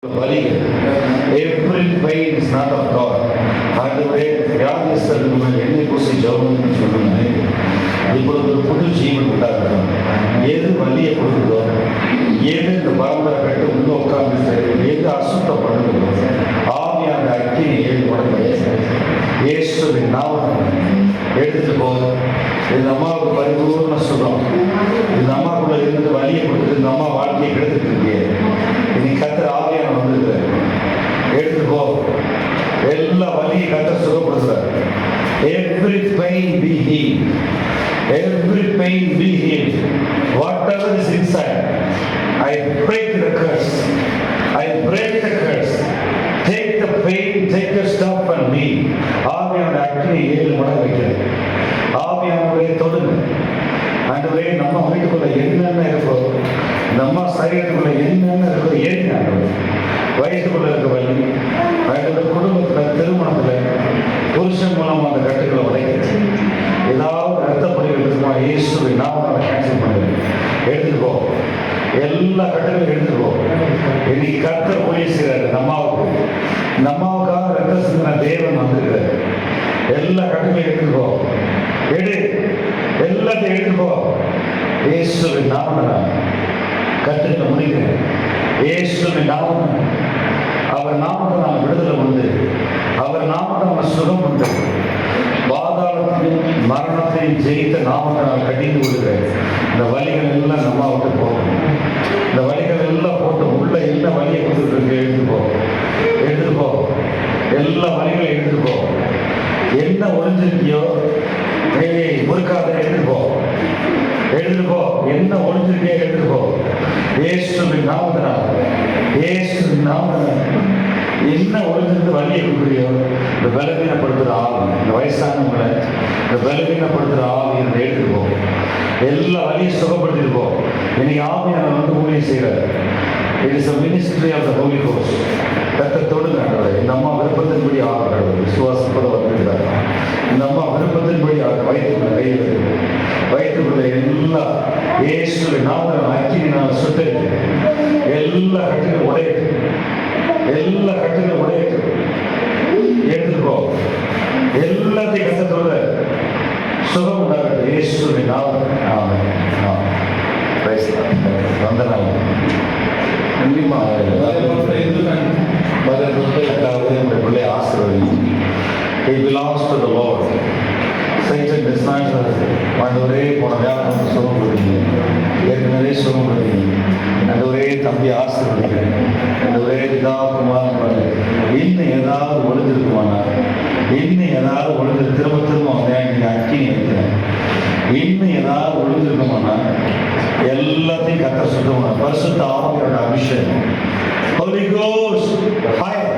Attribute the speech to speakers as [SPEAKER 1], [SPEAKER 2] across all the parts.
[SPEAKER 1] வலிகள். Every pain is not of God. ஆண்டவரே, வியாதிஸ்தர்கள் மேல் எண்ணெய் பூசி ஜெபம் சொல்லுங்க. இப்பொழுது ஒரு புது ஜீவன் உண்டாகணும். எது வலியை கொடுக்குதோ, எது இந்த பரம்பரை கட்டு உள்ள உட்கார்ந்து எது அசுத்தப்படுதோ, ஆவியான அக்கினி 7 மடங்கு இயேசுவின் நாமம் எடுத்துட்டு போகும். இந்த அம்மாவுக்கு பரிபூர்ண சுகம். இந்த அம்மாவுக்குள்ள இருந்து வலியை கொடுத்துட்டு இந்த அம்மா வாழ்க்கையை கெடுத்துட்டு இருக்கே. இன்னைக்கு கர்த்தர் ஆவியான வந்துருக்க எடுத்து போ. எல்லா வலியும் கர்த்தர் சுகப்படுத்துறார். Every pain be healed. Every pain be healed. Whatever is inside, I break the curse. I break the curse. Take the pain, take your stuff and leave. ஆவியான அக்கினி 7 மடங்கு வைக்கிறது. ஆவியானவரே தொடுங்க. ஆண்டவரே, நம்ம வீட்டுக்குள்ள என்னென்ன இருக்கோ, நம்ம சரீரத்துக்குள்ள என்னென்ன இருக்கோ ஏறிங்க. வயசுக்குள்ள இருக்க வழி, ஆண்டவர் குடும்பத்தில் திருமணத்தில் புருஷன் மூலம் அந்த கட்டுகளை உடைக்கிறது. ஏதாவது ரத்தப்படிகள் இருக்குமா, இயேசுவை நாம கேன்சல் பண்ணுறது. எடுத்துட்டு போ. எல்லா கட்டுகளும் எடுத்துட்டு போ. இன்னைக்கு கர்த்தர் ஊழியம் செய்கிறாரு. நம்மாவுக்காக ரத்த சிந்தின தேவன் வந்திருக்கிறார். எல்லா கட்டுகளையும் எடுத்துட்டு போ. எடு, எல்லாத்தையும் எடுத்துட்டு போ. இயேசுவின் நாமத்தினால் கற்றுக்க முடிகிறேன். இயேசுவின் நாமம், அவர் நாமத்தினால் விடுதலை உண்டு. அவர் நாமத்தினால் சுகம் உண்டு. பாதாளத்தையும் மரணத்தையும் ஜெயித்த நாமத்தினால் கடிந்து விடுகிறேன். இந்த வலிகள் எல்லாம் நம்ம விட்டு போகும். இந்த வலிகள் எல்லாம் போட்டு உள்ள என்ன வலியை கொடுத்துட்டு இருக்கு எடுத்து போ. எடுத்துட்டு போ. எல்லா வலிகளையும் எடுத்துட்டு போ. என்ன ஒளிஞ்சிருக்கியோ முறுக்காத எடுத்துட்டு போ. எடுத்துட்டு போ. என்ன ஒளிஞ்சிருக்கியோ எடுத்துட்டு போ. இயேசுவின் நாமத்தினால், இயேசுவின் நாமத்தினால் என்ன ஒளிஞ்சிருந்து வலியை கொடுக்குறியோ, இந்த பலவீனப்படுத்துகிற ஆவி, இந்த வயசானவங்களை இந்த பலவீனப்படுத்துகிற ஆவி இதை எடுத்துட்டு போ. எல்லா வலியும் சுகப்படுத்திட்டு போ. இன்னைக்கு ஆவியானவர் வந்து ஊழியம் செய்கிறார். It is a ministry of the Holy Ghost. கர்த்தர் தொடுங்க. இந்த அம்மா விருப்பத்தின்படி ஆகிறார். விசுவாசப்பட வந்துருக்கிறார். இந்த அம்மா விருப்பத்தின்படி ஆகிற வயிற்றுக்குள்ள கையில் வயிற்றுக்குள்ள எல்லா இயேசுவின் நாமத்தினால் அக்கினினால் சுட்டரித்து எல்லா கட்டுகளும் உடையிட்டு, எல்லா கட்டுகளும் உடையிட்டு எடுத்துட்டு போ. எல்லாத்தையும் கஷ்டத்தோட சுகம் உண்டாகட்டும். இயேசுவின் நாமம். வந்த நாள் என்னுடைய பிள்ளை ஆசீர்வதி. He belongs to the Lord. Satan does not ஆண்டவரே, போன வியாபாரம் சுகப்படுத்தீங்க, ஏற்கனவே சுகப்படுத்தீங்க. ஆண்டவரே, தம்பி ஆசீர்வதிக்கிறேன். ஆண்டவரே, பிதா குமாரன் இன்னும் ஏதாவது ஒழுங்கிருக்குமானா, இன்னும் ஏதாவது ஒழுங்கு திரும்ப வந்து நீங்கள் அக்கினி வைக்கிறேன். இன்னும் ஏதாவது ஒழுங்கிருக்குமானா எல்லாத்தையும் கர்த்தர் சுத்தமான பரிசுத்த ஆவியோட அபிஷேகம், Holy Ghost fire.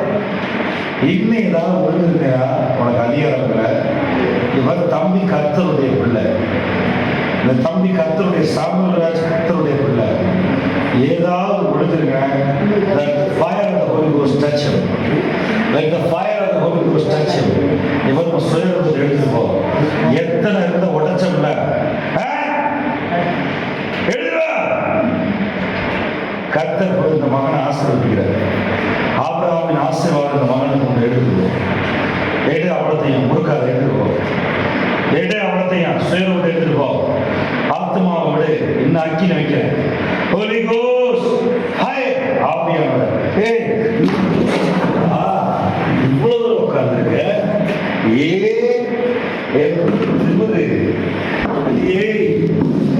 [SPEAKER 1] இன்னும் ஏதாவது ஒழுங்கிருக்கையா உனக்கு அதிகாரம் இல்லை. இவர் தம்பி கர்த்தருடைய பிள்ளை. இந்த தம்பி கர்த்தருடைய சாமுவேல் கர்த்தருடைய பிள்ளை. ஏதாவது ஒழுங்கிருங்க. Let the fire of the Holy Ghost touch him. Let the fire of the Holy Ghost touch him. இவர் சுயத்தை எடுத்து போ. எத்தனை இருந்த உடைச்சமில்ல கர்த்தர் போய் இந்த மகனை ஆசீர்வதிக்கிறார். ஆபிரகாமின் ஆசீர்வாதம் இந்த மகனுக்கு ஒன்று எடுத்துக்கோ. எடு, அவ்வளோத்தையும் முறுக்காத எடுத்துக்கோ. எடு, அவ்வளோத்தையும் சுயரோடு எடுத்துட்டு போ. ஆத்மாவை விடு. இன்னும் அக்கினி வைக்கிறேன். Holy Ghost ஹாய் ஆவியானவர். இவ்வளவு தூரம் உட்கார்ந்துருக்க.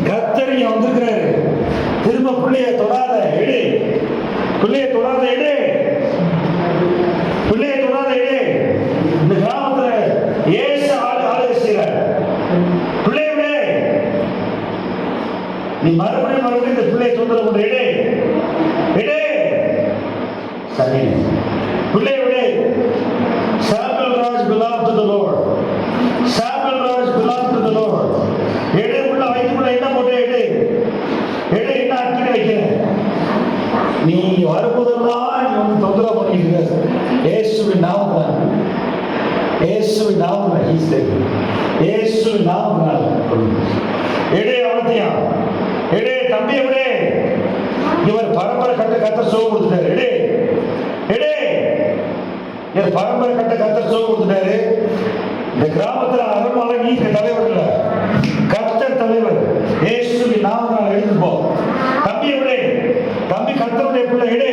[SPEAKER 1] கர்த்தர் வந்திருக்கிறாரு. திரும்ப பிள்ளைய தொடாத எடு. பிள்ளைய தொடாத எடு. பிள்ளைய தொடாத எடு. இந்த கிராமத்துல ஏசு ஆளுகை செய்யறார். பிள்ளைய விடு. நீ மறுபடியும் இந்த பிள்ளைய தொந்தரவு கொண்டு எடு. எடு. சரி, பிள்ளைய விடு. Samuel Raj belongs to the Lord. Samuel Raj belongs to the Lord. எடு. உள்ள வயிற்றுக்குள்ள என்ன போட்டு எடு. எடு. என்ன அக்கினி வைக்கிறேன். நீ வரும்போதெல்லாம் நீ வந்து தொந்தரவு பண்ணிட்டு இயேசுவின் நாமத்தினால், இயேசுவின் நாமத்தினால், இயேசுவின் நாமத்தினால் எடு. அவ்வளோத்தையும் எடு. தம்பி விடு. இவர் பரம்பரை கட்ட கத்த சுகம் கொடுத்துட்டாரு. எடு. என் பரம்பரை கட்ட கர்த்தர் சொல்ல கொடுத்துட்டாரு. இந்த கிராமத்துல அருமால நீ தலைவர் இல்ல, கர்த்தர் தலைவர். இயேசுவின் நாமத்தால் எழுந்து போ. தம்பியை விடு, தம்பி கர்த்தருடைய பிள்ளை விடு.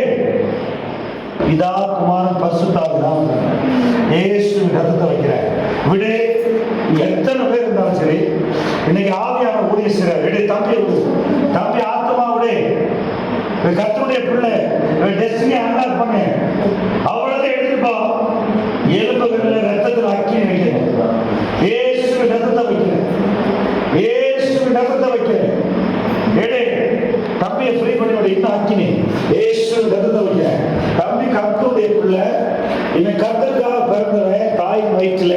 [SPEAKER 1] இதா குமாரன் பரிசுத்தாவிதான் இயேசுவின் ரத்தத்தை வைக்கிறேன் விடு. எத்தனை பேர் இருந்தாலும் சரி, இன்னைக்கு ஆவியான ஊழிய செய்ற விடு. தம்பி விடு, தம்பி ஆத்மா விடு. கர்த்தருடைய பிள்ளை டெஸ்டினி அன்லாக் பண்ணு. அவ்வளவுதான் எடுத்துப்போ. எலும்புகள்ல ரத்தத்தில் அக்கினி வைக்கிறேன். இயேசுவின் ரத்தத்தை வைக்கிறேன். இயேசுவின் ரத்தத்தை வைக்கிறேன். எடு, தம்பியை ஃப்ரீ பண்ணி விட. இன்னும் அக்கினி இயேசுவின் ரத்தத்தை வைக்கிறேன். தம்பி கர்த்தருடைய பிள்ளை, இவன் கர்த்தருக்காக பிறந்தவன் தாயின் வயிற்றுல.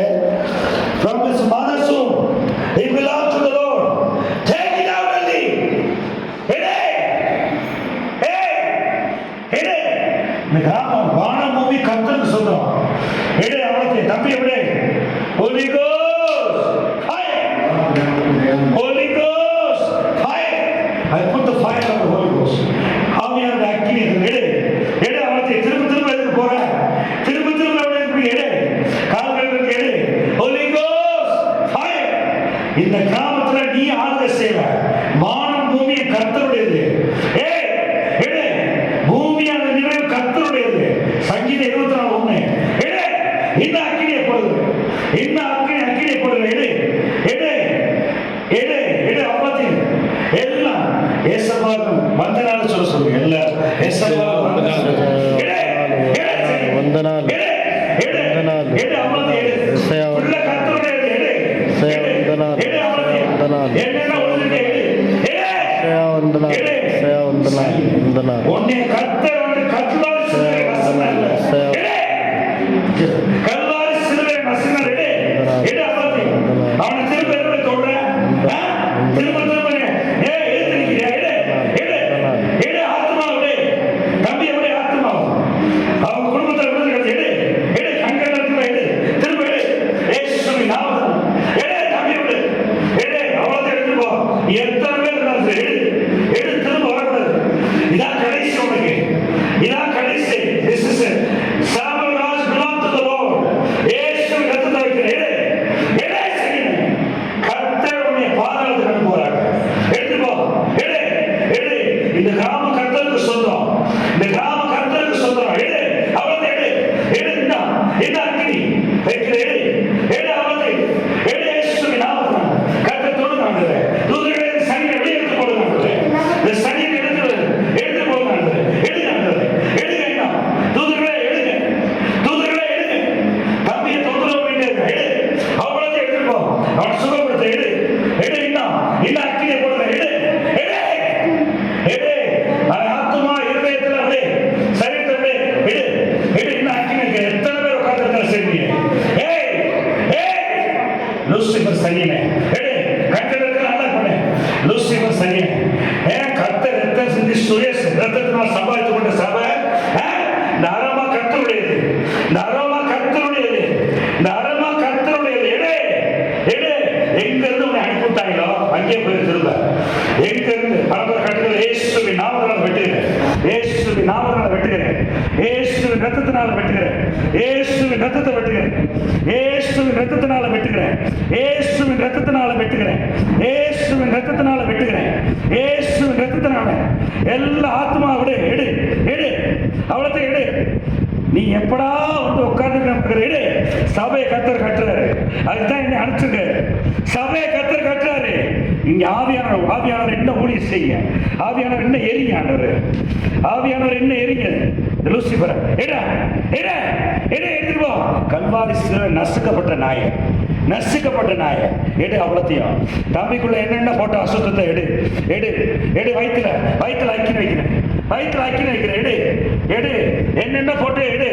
[SPEAKER 1] From his mother's womb, he belongs to the Lord. Take it out of thee. இந்த கிராமம் வானம் பூமி கர்த்தருக்கு சொல்றோம். எடு அவனுக்கு தம்பி விடு. Holy Ghost, fire. Holy Ghost, fire. I put the fire on the Holy Ghost. ஆவியானவருடைய அக்கினி எடு. எடு அவனுக்கு. திரும்ப திரும்ப எதுக்கு போற? திரும்ப திரும்ப அவனுக்கு எடு. கால்களுக்கு எடு. Holy Ghost, fire. இந்த கிராமத்துல நீ ஆளுகை செய்வ. வானம் பூமி கர்த்தருடையது. எடு. பூமியான நிறைவு கர்த்தருடையது. சங்கீதம் 24:1. எடு. இந்த அக்கினியை போடுது. இந்த அக்கினியை போடுது. எடு. எடு. எடு. எடு. அவ்வளோத்தையும் எல்லாம் ஏசப்பாவுக்கு வந்தனால சொல்ல சொல்லுங்க. எல்லாம் ஏசப்பாவுக்கு வந்தனால. எடு. எடு. வந்தனால. எடு. எடு. எடு. அவ்வளோத்தையும் எடு. உள்ள கர்த்தருடையது. எடு. வந்தனால. எடு. அவ்வளோத்தையும் என்னென்ன ஒழுங்கு எடு. எடு. வந்தனால. எடு. வந்தனால. உன்னை கர்த்தர் வந்து கல்லால் சிலுவை நசுனார். எடு. கல்லால் சிலுவை நசுனார். எடு. எடு. அவ்வளோத்தையும் அவனை திரும்ப எப்படி தொடுற? திரும்ப திரும்ப எழுத்து நிற்கிறியா? எடு. எடு. எடு. ஆத்மா விடு. தம்பி எப்படி ஆத்மா அவங்க குடும்பத்தை விடுறது. எடு. எடு. கண்கள் எடு. திரும்ப எடு. ஏசுவின் நாமத்தில் எடு. தம்பி விடு. எடு. அவ்வளோத்தையும் எடுத்து போ. எத்தனை பேர் இருந்தாலும் சரி எடு. எடு. திரும்ப வரக்கூடாது. இதான் கடைசி உனக்கு. இதான் கடைசி. This is it. Samuel has belonged to the Lord. இயேசுவின் ரத்தத்தை வைக்கிறேன். எடு. எடு. சரி. கர்த்தர் உன்னை பாதாளத்துக்கு கொண்டு போறாங்க. எடுத்து போ. எடு. எடு. இந்த கிராமம் கர்த்தருக்கு சொந்தம். இந்த கிராமம் கர்த்தருக்கு சொந்தம். எடு. அவ்வளவு எடு. எடு. இந்த அக்கினி வைக்கிற. எடு. எடு. அவ்வளவு எடு. இயேசுவின் நாமத்தில் கர்த்தர் தொடுங்க. தூதர்களே சனியை வெளியே எடுத்து போடுங்க. இந்த சனியை எடுத்து போடுங்க. எடுங்க. எடுங்க. என்ன தூதர்களே எடுங்க. தூதர்களே எடுங்க. தம்பியை தொந்தரவு வேண்டியது. எடு. அவ்வளவு எடுத்து போ. அவன் சுகப்படுத்த. எடு. எடு. இந்த அக்கினியை போடுற. எடு. எடு. எடு. ஆத்மா இருதயத்தில் விடு. சரீரத்தை விடு. எடு. எடு. இந்த அக்கினிக்கு எத்தனை பேர் உட்கார்ந்து செய்வீங்க? லூசிபர் சனியனே எடு. கட்டடத்தை நல்லா பண்ணு. லூசிபர் சனியனே கர்த்தர் ரத்தம் சிந்தி சுரேஷ் ரத்தத்தினால் சம்பாதித்துக் கொண்ட சபை இந்த அரமா கர்த்தருடையது. இந்த அரமா கர்த்தருடையது. இந்த அரமா கர்த்தருடையது. எடு. எடு. எங்க இருந்து உன்னை அனுப்பிவிட்டாங்களோ அங்கே போய் திரும்ப. எங்க இருந்து பரம்பரை கட்டுகள் இயேசுவின் நாமத்தினால் வெட்டுகிறேன். இயேசுவின் நாமத்தினால் வெட்டுகிறேன். இயேசுவின் ரத்தத்தினால வெட்டுகிறேன். இயேசுவின் ரத்தத்தை வெட்டுகிறேன். இயேசுவின் ரத்தத்தினால வெட்டுகிறேன். இயேசுவின் ரத்தத்தினால வெட்டுகிறேன். இயேசுவின் ரத்தத்தினால வெட்டுகிறேன். இயேசுவின் ரத்தத்தினால எல்லா ஆத்மா விடு. எடு. எடு. அவ்வளோத்தையும் எடு. நீ எப்படா வந்து உட்கார்ந்து எடு. சபையை கர்த்தர் கட்டுறாரு. அதுதான் என்ன அனுப்பிச்சுங்க. சபையை கர்த்தர் கட்டுறாரு. இங்க ஆவியானவர் என்ன ஊழியம் செய்ய? ஆவியானவர் என்ன எரிங்க? ஆண்டவர் ஆவியானவர் என்ன எரிங்க? லூசிபர் எடு. எடு. எடு. எடுத்துட்டு போ. கல்வாரி சிலுவை நசுக்கப்பட்ட நாயை. நசுக்கப்பட்ட நாயை எடு. அவ்வளோத்தையும் தம்பிக்குள்ள என்னென்ன போட்ட அசுத்தத்தை எடு. எடு. எடு. வயிற்றுல அக்கினி வைக்கிறேன். வயிற்றுல அக்கினி வைக்கிறேன். எடு. எடு. என்னென்ன போட்டு எடு.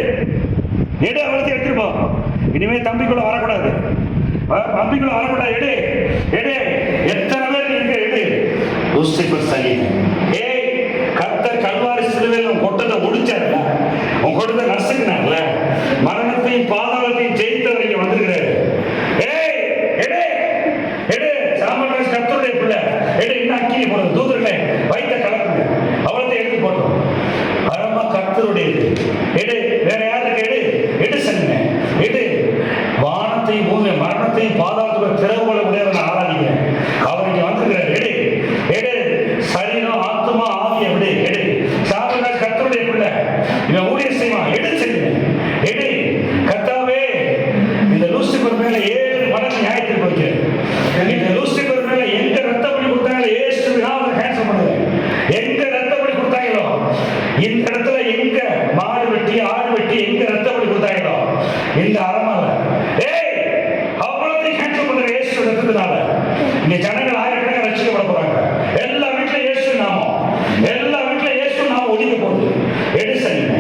[SPEAKER 1] எடு. அவ்வளோத்தையும் எடுத்துட்டு போ. இனிமே தம்பிக்குள்ள வரக்கூடாது. தம்பிக்குள்ள வரக்கூடாது. எடு. எடு. எத்தனை பேர் இருக்கு? எடு. லூசிபர் சனி. கர்த்தர் கல்வாரி சிலுவையில் உன் கொட்டத்தை முடிச்சார்ல, உன் கொட்டத்தை நசுக்கினார்ல, மரணத்தையும் பாதாளத்தையும் ஜெயித்தவர் இங்க வந்திருக்கிறாரு. எடு. எடு. சாமராஜ் கர்த்தருடைய பிள்ளை. எடு. இன்னும் அக்கினி போடுறது. தூதர்களே வைத்த கலக்குங்க. அவ்வளோத்தையும் எடுத்து போட்டோம். அரமா கர்த்தருடையது. எடு. வேற யாருக்கு? எடு. எடு சனி.
[SPEAKER 2] வெட்டி ஆடு வெட்டி எங்க ரத்தம் பலி கொடுத்தாங்களோ இந்த அரமால அவ்வளோத்தையும் கேன்சல் பண்ற இயேசு ரத்தத்தினால இந்த ஜனங்கள் ஆயிரக்கணக்கான ரட்சிக்கப்பட போறாங்க. எல்லா வீட்டுல இயேசு நாமம், எல்லா வீட்டுல இயேசு நாமம் ஒழிக்க போகுது. எடு சரிங்க.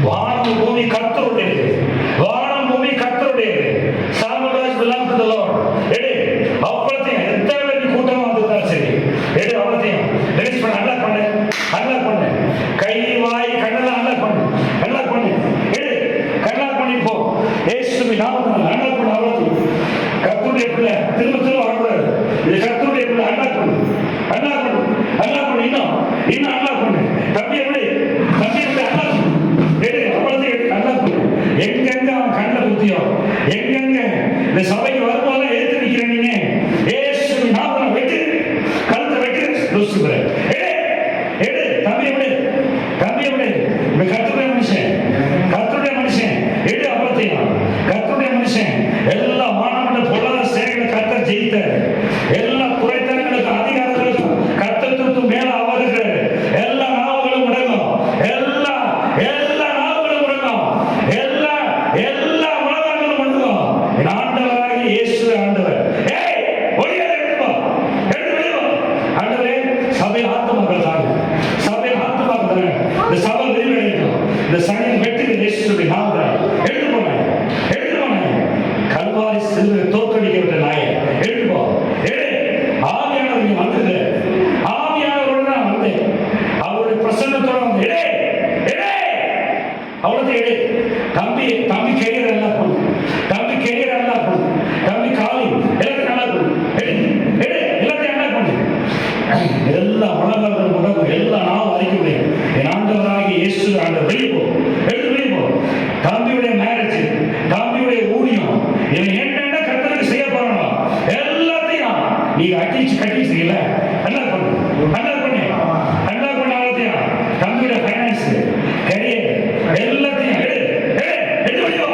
[SPEAKER 2] வானம் பூமி கர்த்தருடையது, வானம் பூமி கர்த்தருடையது. Samuel belong to the Lord. எடு அவ்வளோத்தையும் எத்தனை பேருக்கு கூட்டமா வந்திருந்தாலும் சரி, எடு அவ்வளோத்தையும் ரிலீஸ் பண்ண. நல்லா பண்ணு, நல்லா பண்ணு. கை வாய் கண்ணெல்லாம் நல்லா பண்ணு, நல்லா பண்ணு. எடு கண்ணா பண்ணி போ. இயேசுவின் நாமத்தில் நல்லா பண்ணு. அவ்வளோத்தையும் கர்த்தருடைய பிள்ளை திரும்ப திரும்ப வரக்கூடாது. இது கர்த்தருடைய பிள்ளை. நல்லா பண்ணு, நல்லா பண்ணு, நல்லா பண்ணு. இன்னும் இன்னும் நல்லா பண்ணு. தம்பி எப்படி தம்பி எப்படி நல்லா பண்ணு. எடு அவ்வளோத்தையும் எடு, நல்லா பண்ணு. எங்கெங்க அவன் கண்ணை குத்தியோ, எங்கெங்க இந்த சபைக்கு வரும்போது எடுத்து நிற்கிறேன் நீங்க இயேசுவின் நாமத்தில் வெட்டு, கழுத்தை வெட்டு. லூசிபர் எடு எடு. தம்பி எப்படி தம்பி எப்படி இந்த கர்த்தருடைய மனுஷன், கர்த்தருடைய மனுஷன். எடு அவ்வளோத்தையும் கர்த்தருடைய மனுஷன். எல்லா மாணவர்கள் பொருளாதார சேவைகளை கர்த்தர் ஜெயித்த எல்லா குறைத்தனங்களுக்கு அதிகாரங்களுக்கும் கர்த்தத்துக்கு மேல அவருக்கு எல்லா நாவுகளும் முடங்கும், எல்லா எல்லா நாவுகளும் முடங்கும், எல்லா எல்லா உலகங்களும் முடங்கும். என் ஆண்டவராகிய இயேசு ஆண்டவர். ஒளியாத எடுத்துப்பா, எடுத்து வெளியோ. ஆண்டவரே சபையில் ஆத்துமாக்கள் தாங்க, சபையில் ஆத்துமாக்கள் தாங்க. இந்த சபை விரிவடையும். இந்த சனியின் வெட்டுக்கு இயேசுவின் நாமத்தில் எடுத்து போனேன், எடுத்து போனேன். கல்வாரி சிலுவை தோற்கடிக்கப்பட்ட நாயை எடுத்து போ. எடு ஆவியானவர் நீ வந்தது, ஆவியானவரோட நான் வந்தேன், அவருடைய பிரசன்னத்தோட வந்து எடு எடு அவ்வளோத்தையும் எடு. தம்பி தம்பி கெரியர் எல்லாம் பண்ணு, தம்பி கெரியர் எல்லாம் பண்ணு, தம்பி காலி எல்லாத்தையும் நல்லா பண்ணு. எடு எடு எல்லாத்தையும் நல்லா பண்ணு. எல்லா உலகங்கள் உடம்பு எல்லா நாளும் அறிக்க முடியும். என் ஆண்டவராகிய இயேசு ஆண்டவர் வெளியே போ, எடுத்து வெளியே போ. தம்பியுடைய மேரேஜ், தம்பியுடைய ஊழியம், இவன் என்னென்ன கர்த்தருக்கு செய்ய போறானோ எல்லாத்தையும் நீங்க அடிச்சு கட்டிச்சுல நல்லா பண்ணு, நல்லா பண்ணு, நல்லா பண்ண. எல்லாத்தையும் தம்பியோட ஃபைனான்ஸ், கரியர் எல்லாத்தையும் எடு எடு எடுத்து வெளியோ,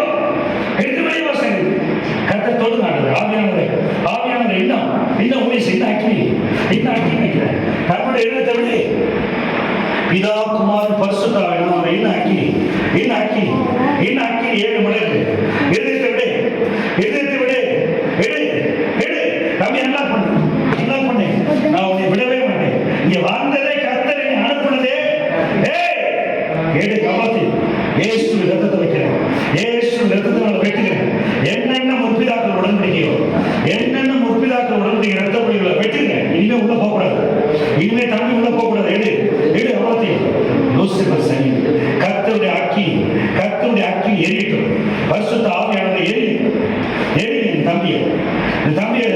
[SPEAKER 2] எடுத்து வெளியோ. சரி கர்த்தர் தொடு நாடுது. ஆவியானவர் ஆவியானவர் இன்னும் இன்னும் ஊழியம் இன்னும் அக்கினி, இன்னும் அக்கினி வைக்கிறேன். தன்னுடைய எண்ணத்தை விடு. பிதா குமாரன் பரிசுத்த ஆவியானவர் இன்னும் அக்கினி, இன்னும் அக்கினி, இன்னும் அக்கினி 7 மடங்கு. எதிர்த்து விடு, எதிர்த்து விடு. எடு எடு தம்பி நல்லா பண்ணு, நல்லா பண்ணு. நான் உன்னை விடவே மாட்டேன். இங்க வாழ்ந்ததே கர்த்தர் என்னை அனுப்புனதே. எடு கவலத்தை இயேசு ரத்தத்தை வைக்கிறேன், இயேசு ரத்தத்தினால வெட்டுகிறேன். என்னென்ன முற்பிதாக்கள் உடன்படிக்கையோ, என்னென்ன முற்பிதாக்கள் உடன்படிக்கை ரத்த பலிகளை வெட்டுங்க. இனிமே உள்ள போகக்கூடாது, இனிமே தம்பி உள்ள போகக்கூடாது. எடு எடு அவ்வளோத்தையும். லூசிபர் சனி கர்த்தருடைய அக்கி, கர்த்தருடைய அக்கி எரியட்டும். பரிசுத்த ஆவியானவரை எரியும், எரியும். இந்த தம்பியை, இந்த தம்பியை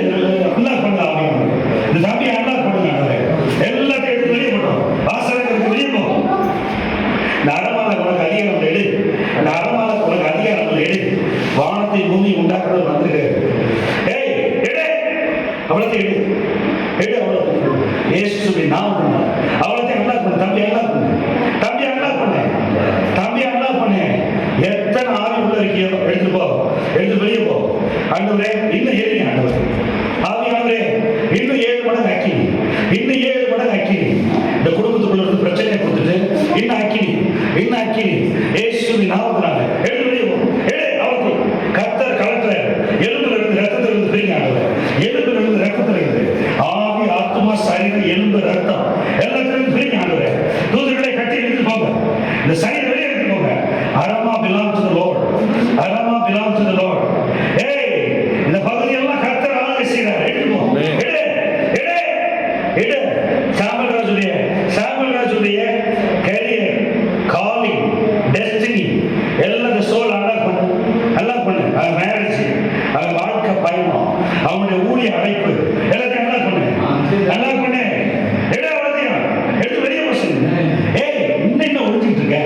[SPEAKER 2] நல்லா பண்ண ஆவியானவர், இந்த தம்பியை நல்லா பண்ணுங்க. எல்லாத்தையும் எடுத்து வெளியே போட்டோம். ஆசிரியர்களுக்கு வெளியே போகும். இந்த அரமாலை உனக்கு அதிகாரம் எடு, அந்த அரமாலை உனக்கு அதிகாரம் எடு. வானத்தை பூமி உண்டாக்குறது வந்திருக்காரு. எடு அவ்வளோத்தையும் எடு எடு அவ்வளோத்தையும் இயேசுவின் நாமத்தில் அவ்வளோத்தையும் நல்லா பண்ணு. தம்பி நல்லா பண்ணு, தம்பி நல்லா பண்ணு, தம்பி நல்லா பண்ணு. எத்தனை ஆவி உள்ள இருக்கியோ எடுத்து போ, எடுத்து வெளியே போ. ஆண்டவரே இன்னும் ஏறி, ஆண்டவர் ஆவியானவரே இன்னும் 7 மடங்கு அக்கினி, இன்னும் 7 மடங்கு அக்கினி. இந்த குடும்பத்துக்குள்ள இருந்து பிரச்சனையை கொடுத்துட்டு இன்னும் அக்கினி, இன்னும் அக்கினி. இயேசுவின் நாமத்தினால எடுத்து வெளியே போ. எடு அவ்வளோத்தையும். கர்த்தர் கலத்துல எலும்புல இருந்து ரத்தத்தில் இருந்து பிரிங்க. ஆண்டவர் எலும்புல இருந்து ரத்தத்தில் இருந்து ஆவி ஆத்மா சரீரம் எலும்பு ரத்தம் எல்லாத்திலிருந்து பிரிங்க. ஆண்டவர் தூதர்களை கட்டி எடுத்து போங்க, இந்த சரீரம் வெளியே எடுத்து போங்க. அரமா belong to the Lord, அரமா belong to the Lord. இந்த பகுதியெல்லாம் கர்த்தர் ஆளுகை செய்கிறார். எடுத்து போ. எடு எடு எடு. சாமுவேல் ராஜுடைய கரியர், காலிங், டெஸ்டினி எல்லாம் இந்த சோல் நல்லா பண்ணு, நல்லா பண்ணு. அவன் மேரேஜ், அவன் வாழ்க்கை பயணம், அவனுடைய ஊழிய அழைப்பு எல்லாத்தையும் நல்லா பண்ணு, நல்லா பண்ணு. எடு அவ்வளோத்தையும் எடுத்து வெளியே போச்சு. இன்னும் என்ன ஒழிஞ்சிட்டு இருக்க,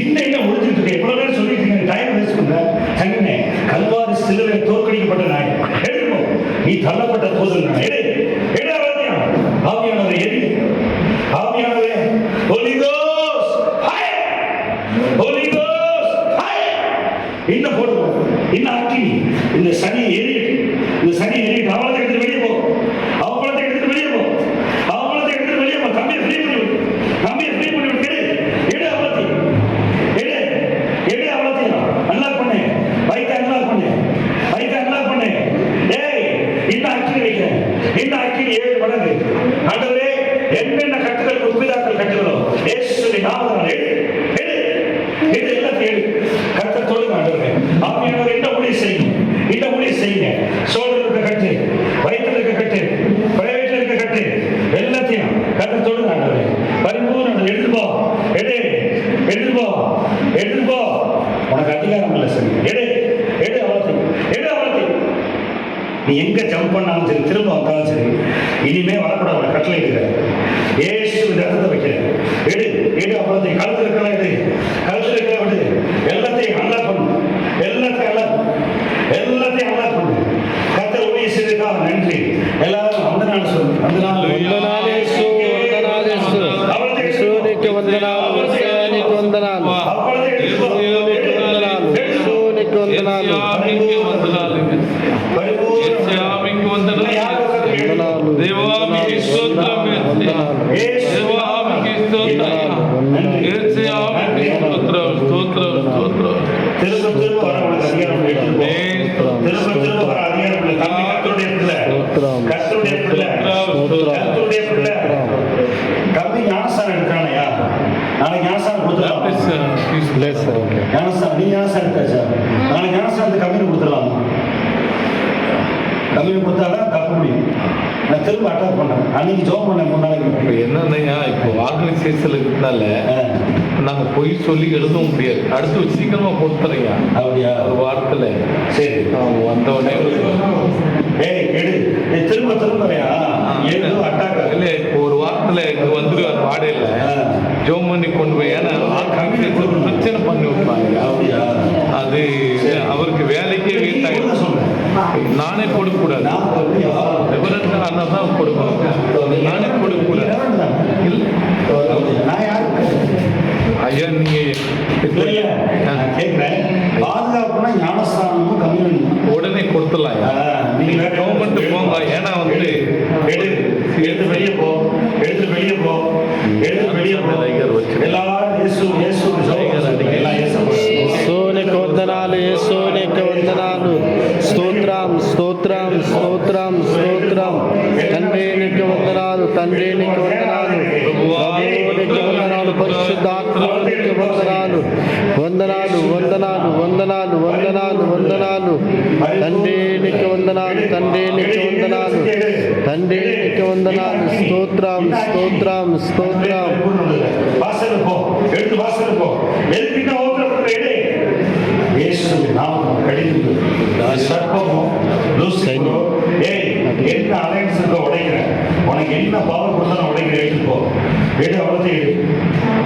[SPEAKER 2] இன்னும் என்ன ஒழிஞ்சிட்டு இருக்க. இவ்வளோ நேரம் சொல்லிட்டு இருக்க, டைம் வேஸ்ட் பண்ற. சங்கமே கல்வாரி சிலுவை தோற்கடிக்கப்பட்ட நாய். எடுப்போ, நீ தள்ளப்பட்ட தூதன் நாய். எடு எடு அவ்வளோத்தையும். ஆவியானவரை எரி, ஆவியானவரே Holy Ghost fire, Holy Ghost fire. இன்னும் போடு, இன்னும் அக்கி. இந்த சனி எரி, இந்த சனி எரி. அவ்வளோத்தை எடுத்து வெளியே போ, அவ்வளோத்தை எடுத்து வெளியே போ, அவ்வளோத்தை எடுத்து வெளியே போ. தம்பியை ஃப்ரீ பண்ணி விடு, தம்பியை ஃப்ரீ பண்ணி விடு. எடு எடு அவ்வளோத்தையும் எடு. ஆவியானவர் இந்த ஊழியம் செய்யும், இந்த ஊழியம் செய்யுங்க. சோழர் இருக்க கட்டு, வயிற்றுல இருக்க கட்டு, பிரைவேட்ல இருக்க கட்டு, எல்லாத்தையும் கட்டு தொடுங்க. பரிபூர்ணம் எடுத்து போ, எடுத்து போ, எடுத்து போ. உனக்கு அதிகாரம் இல்லை சரி. எடு அவ்வளோத்தையும். நீ எங்க ஜம்ப் பண்ணாலும் சரி, திரும்ப வந்தாலும் சரி, இனிமே வரக்கூடாது. கட்டளை இருக்கிற ஏசு இந்த இடத்துல வைக்கிற. எடு அவ்வளோத்தையும். கழுத்துல இருக்கலாம் எடு, கழுத்துல இருக்கலாம் விடு. எல்லாத்தையும் அன்லாக் பண்ணு, எல்லாத்தையும் அன்லாக் பண்ணு. கர்த்தர் ஊழியம் செய்ததற்காக நன்றி. எல்லாரும் அந்த நாள் சொல்லு, அந்த நாள் திரும்ப அட்டாக் பண்ணேன். அன்னைக்கு ஜோம் பண்ணேன் 3 நாளைக்கு.
[SPEAKER 3] என்னன்னா இப்போ வாக்குறுதி சேர்த்தல் இருக்கிறதுனால நாங்க பொய் சொல்லி எழுதவும் முடியாது. அடுத்து சீக்கிரமா கொடுத்துறீங்க.
[SPEAKER 2] அப்படியா?
[SPEAKER 3] ஒரு வாரத்துல
[SPEAKER 2] சரி
[SPEAKER 3] வந்த உடனே
[SPEAKER 2] திரும்ப அட்டாக்
[SPEAKER 3] இல்ல. இப்போ ஒரு வாரத்துல இங்க வந்துருவார் வாடையில ஜோம் பண்ணி கொண்டு போய். ஏன்னா பிரச்சனை பண்ணி விட்டுறாங்க. அது அவருக்கு வேலைக்கே வீட்டாயிடும். நானே கொடுக்க கூடாது. அண்ணன் கொடுக்கணும். நானே கொடுக்க கூடாது. ஐயா நீங்க
[SPEAKER 2] கேட்கிறேன். பாதுகாப்புனா ஞானஸ்தானமும் கம்யூனிட்டி உடனே
[SPEAKER 3] கொடுத்துடலாம். நீங்க கவர்மெண்ட் போங்க. ஏன்னா வந்து
[SPEAKER 2] எடுத்து வெளியே போ. எல்லாரும் యేసునికి వందనాలు, యేసునికి వందనాలు. స్తోత్రం తండ్రి నీకు వందనాలు, పరిశుద్ధాత్మకు వందనాలు. తండ్రి నీకు వందనాలు, స్తోత్రం. என்ன அலைன்ஸ் இருக்க உடைக்கிறேன். உனக்கு என்ன பவர் கொடுத்தாலும் உடைக்கிறேன். எடுத்துப்போ. அவ்வளோத்தையும்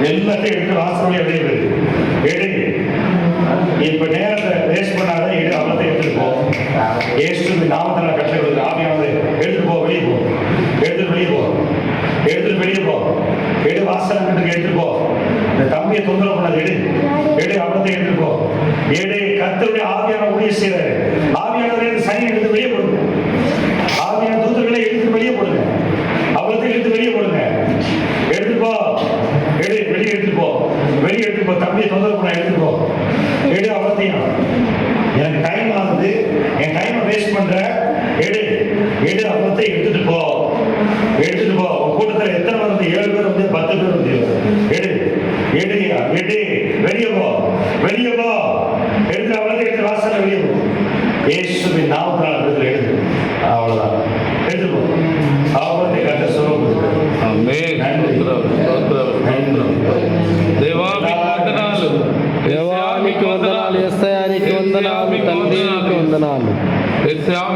[SPEAKER 2] எல்லாத்தையும் எடுத்து வாசல் எடு. இப்ப நேரத்தை வேஸ்ட் பண்ணாத. அவ்வளோத்தையும் எடுத்துப்போ. ஏசுவின் நாமத்தில் கட்டளை கொடுக்குற ஆவியானது எடுத்துட்டு போ. வெளியே போ. வாசல் எடுத்துட்டு போ. இந்த தம்பியை தொந்தரவு பண்ணாது. எடு அவ்வளோத்தையும் எடுத்துட்டு போ. கர்த்தருடைய ஆவியான ஊழியம் செய்யறாரு.